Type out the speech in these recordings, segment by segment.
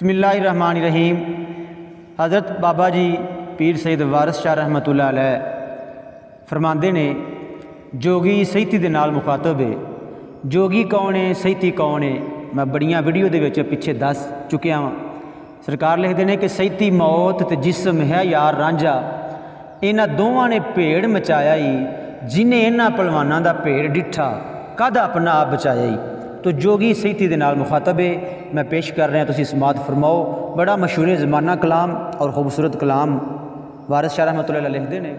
बिस्मिल्लाहिर्रहमानिर्रहीम। हज़रत बाबा जी पीर सैयद वारिस शाह रहमतुल्लाह अलैह फरमाते ने, जोगी सहिती दे नाल मुखातब है। जोगी कौन है, सहिती कौन है, मैं बड़ियां वीडियो दे विच पिछे दस चुकिया हाँ। सरकार लिखते हैं कि सहिती मौत ते जिस्म है यार रांझा, इन्हां दोवां ने भेड़ मचाया ही, जिन्हें इन्हां पलवानां दा भेड़ डिठा कद अपना आप बचाया ही। तो जोगी सहिती दे नाल मुखातब है। मैं पेश कर रहा, तुसीं समात फरमाओ। बड़ा मशहूर ज़माना कलाम और खूबसूरत कलाम वारिस शाह रहमतुल्लाह अलैह लिखते हैं।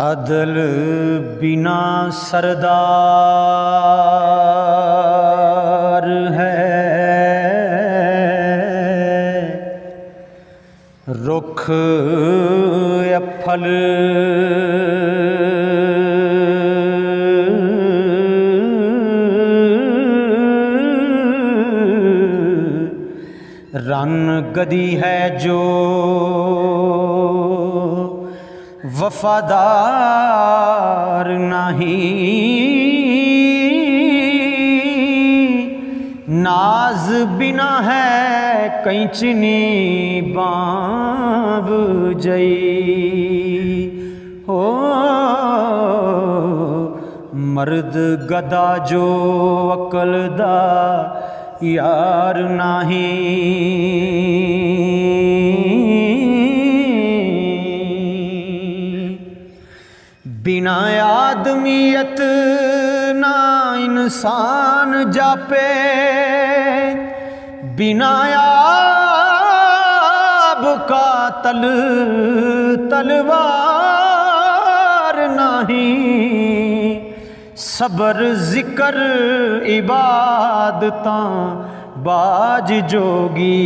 अदल बिना सरदार है, रुख या फल रन गदी है जो वफादार नहीं, नाज बिना है कैंचनी बाब जई हो, मर्द गदा जो अकल दा यार नहीं। बिना आदमियत ना इंसान जापे, बिना आब का तलवार नहीं, सबर जिक्र इबादतां बाज जोगी,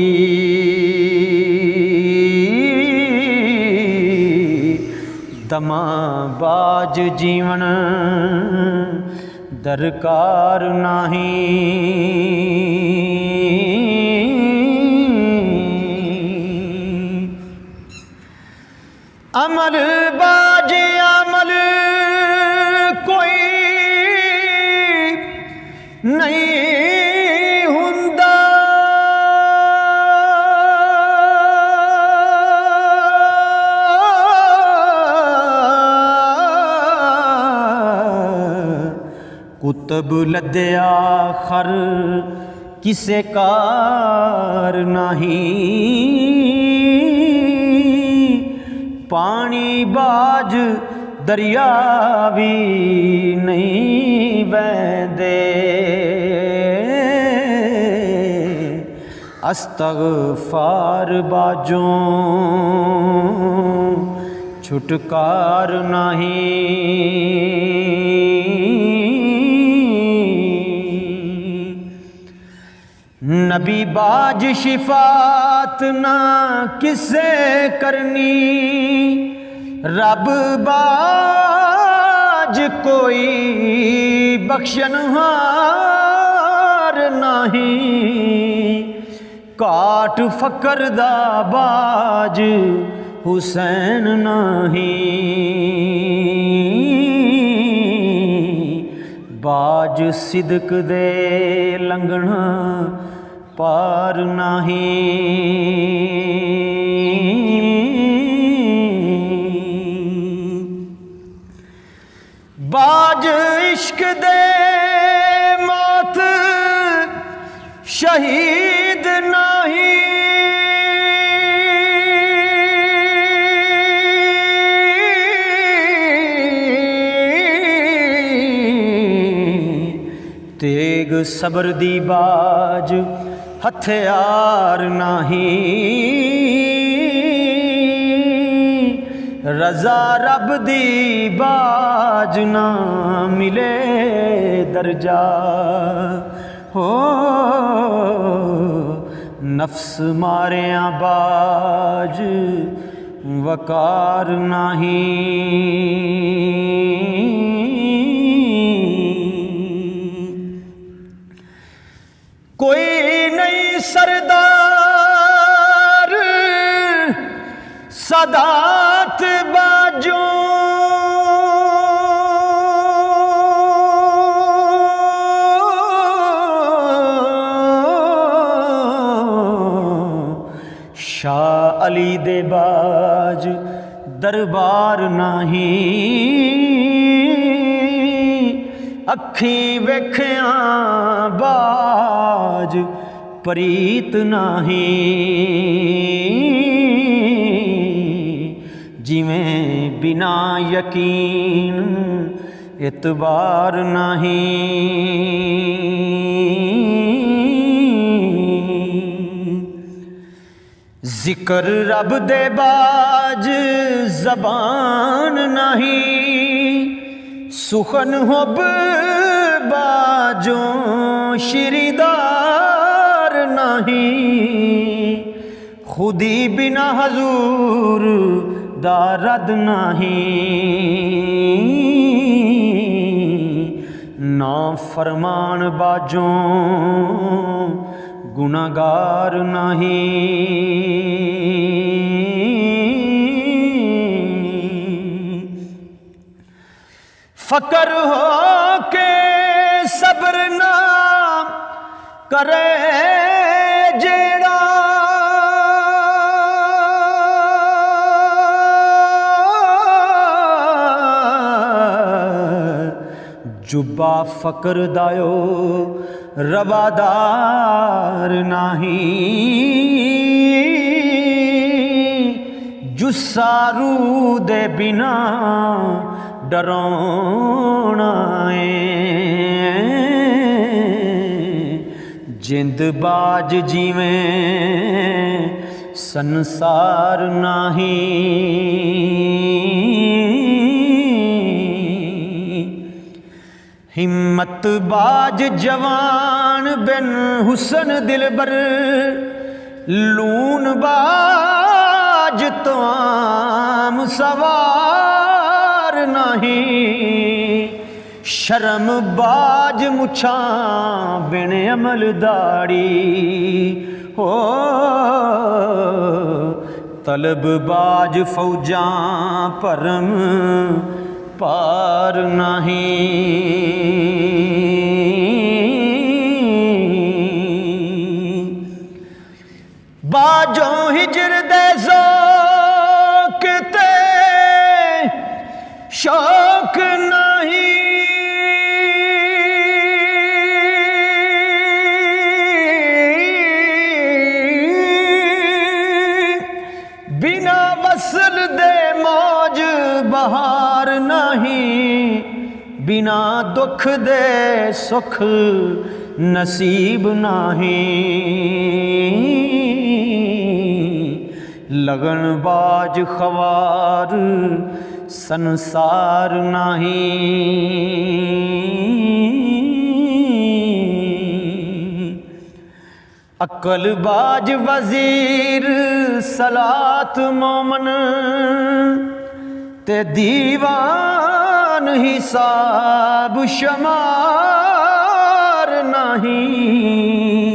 दमा बाज जीवन दरकार नहीं। अमल बाज अमल कोई नहीं हुंदा, कुतब लद्या खर किसे कार नहीं, पानी बाज दरिया भी नहीं बहदे, अस्तगफार बाजों छुटकार नहीं। नबी बाज शिफात ना किसे करनी, रब बाज कोई बख्शनहार नहीं, काट फकर दा बाज हुसैन नहीं, बाज सिदक दे लंघना पार नहीं, बाज इश्क दे मौत शहीद नहीं, तेग सबर दी बाज हथियार नाही, रजा रब दी बाज ना मिले दर्जा। हो नफ्स मारिया बाज वकार नाही। कोई नहीं सरदार सदात बाजों, शाह अली दे बाज दरबार नाही। अखी वेख्या बाज प्रीत नाही, जिवें बिना यकीन एतबार नहीं। जिक्र रब दे बाज ज़बान नहीं, सुखन होब बाजों शिरीदार नहीं। खुदी बिना हजूर दा रद नहीं, ना फरमान बाजों गुनागार नहीं। फकर हो के सब्र ना करे जेड़ा, जुब्बा फकर दायो रवादार नहीं। जुस्सारू दे बिना डरौना जिंद बाज जीवें संसार नहीं। हिम्मत बाज जवान बिन हुसन दिलबर, लून बाज तो आम सवार नहीं। शर्म बाज मुछा बिन अमल दाड़ी, हो तलब बाज फौजा परम पार नहीं। बाजों हिजर दे ज़ौक़ ते शौक नहीं, बिना वसल दे मौज बहार नहीं। बिना दुख दे सुख नसीब नहीं। लगन बाज ख्वार संसार नहीं। अक्ल बाज वजीर सलात मोमन ते दीवान हिसाब शमार नहीं।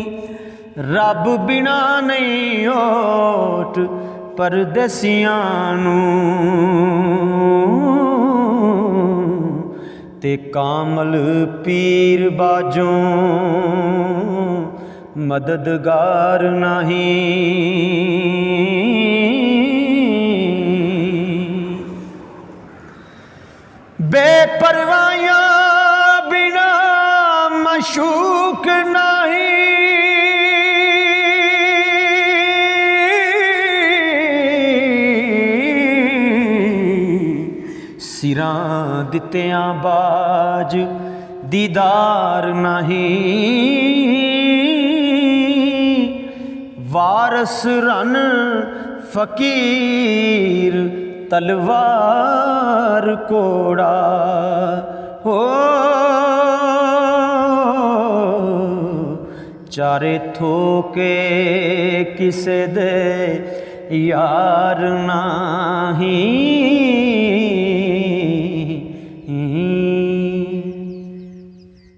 रब बिना नहीं ओट परदेसियां नूं ते कामल पीर बाजों मददगार नहीं। बेपरवाहियां बिना मशूक नहीं। सिरां दित्तियां बाज दीदार नहीं, वारस रन फकीर तलवार कोड़ा हो। चारे थोके किसे दे यार नहीं,